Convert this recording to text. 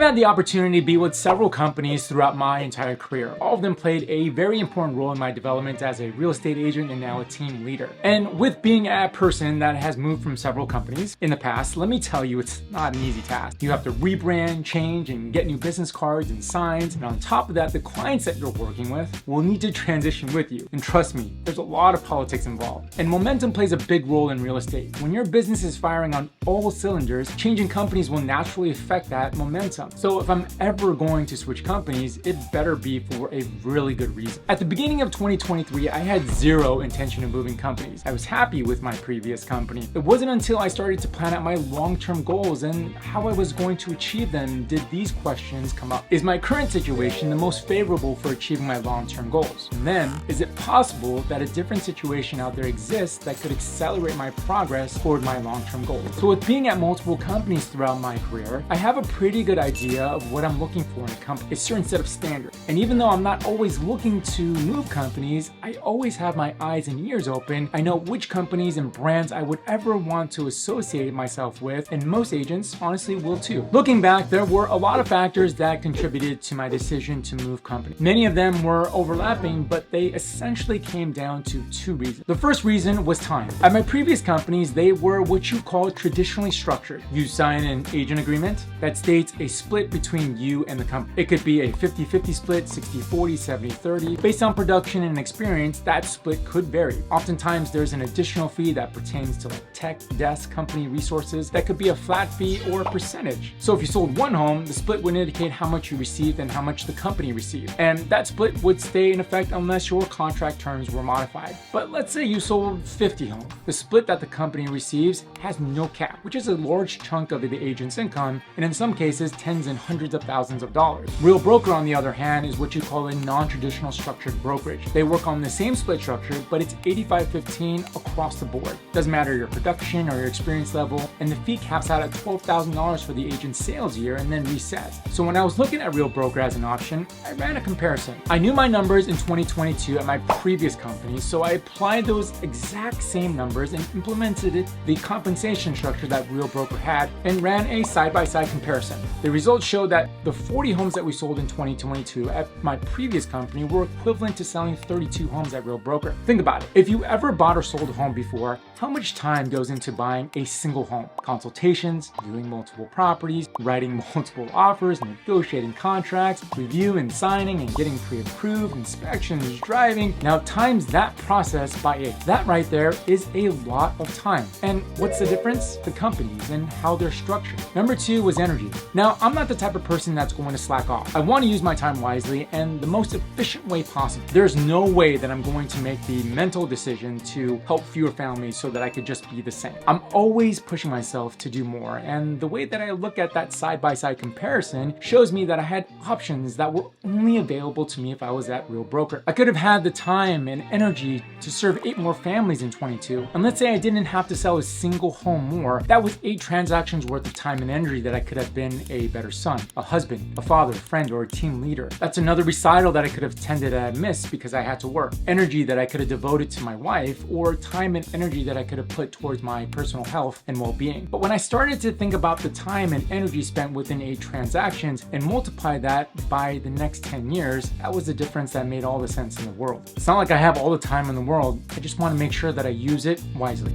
I've had the opportunity to be with several companies throughout my entire career. All of them played a very important role in my development as a real estate agent and now a team leader. And with being a person that has moved from several companies in the past, let me tell you, it's not an easy task. You have to rebrand, change, and get new business cards and signs. And on top of that, the clients that you're working with will need to transition with you. And trust me, there's a lot of politics involved. And momentum plays a big role in real estate. When your business is firing on all cylinders, changing companies will naturally affect that momentum. So if I'm ever going to switch companies, it better be for a really good reason. At the beginning of 2023, I had zero intention of moving companies. I was happy with my previous company. It wasn't until I started to plan out my long-term goals and how I was going to achieve them did these questions come up. Is my current situation the most favorable for achieving my long-term goals? And then, is it possible that a different situation out there exists that could accelerate my progress toward my long-term goals? So with being at multiple companies throughout my career, I have a pretty good idea of what I'm looking for in a company, a certain set of standards. And even though I'm not always looking to move companies, I always have my eyes and ears open. I know which companies and brands I would ever want to associate myself with, and most agents honestly will too. Looking back, there were a lot of factors that contributed to my decision to move company. Many of them were overlapping, but they essentially came down to two reasons. The first reason was time. At my previous companies, they were what you call traditionally structured. You sign an agent agreement that states a split between you and the company. It could be a 50-50 split, 60-40, 70-30. Based on production and experience, that split could vary. Oftentimes, there's an additional fee that pertains to like tech, desk, company resources. That could be a flat fee or a percentage. So if you sold one home, the split would indicate how much you received and how much the company received. And that split would stay in effect unless your contract terms were modified. But let's say you sold 50 homes. The split that the company receives has no cap, which is a large chunk of the agent's income, and in some cases, tens and hundreds of thousands of dollars. Real Broker, on the other hand, is what you call a non-traditional structured brokerage. They work on the same split structure, but it's 85-15 across the board. Doesn't matter your production or your experience level, and the fee caps out at $12,000 for the agent's sales year and then resets. So when I was looking at Real Broker as an option, I ran a comparison. I knew my numbers in 2022 at my previous company, so I applied those exact same numbers and implemented the compensation structure that Real Broker had and ran a side-by-side comparison. The results showed that the 40 homes that we sold in 2022 at my previous company were equivalent to selling 32 homes at Real Broker. Think about it. If you ever bought or sold a home before, how much time goes into buying a single home? Consultations, viewing multiple properties, writing multiple offers, negotiating contracts, review and signing and getting pre-approved, inspections, driving. Now times that process by 8. That right there is a lot of time. And what's the difference? The companies and how they're structured. Number 2 was energy. Now, I'm not the type of person that's going to slack off. I want to use my time wisely and the most efficient way possible. There's no way that I'm going to make the mental decision to help fewer families so that I could just be the same. I'm always pushing myself to do more, and the way that I look at that side-by-side comparison shows me that I had options that were only available to me if I was at Real Broker. I could have had the time and energy to serve 8 more families in 22, and let's say I didn't have to sell a single home more. That was 8 transactions worth of time and energy that I could have been a better son, a husband, a father, a friend, or a team leader. That's another recital that I could have tended to miss because I had to work. Energy that I could have devoted to my wife, or time and energy that I could have put towards my personal health and well-being. But when I started to think about the time and energy spent within 8 transactions and multiply that by the next 10 years, that was the difference that made all the sense in the world. It's not like I have all the time in the world. I just want to make sure that I use it wisely.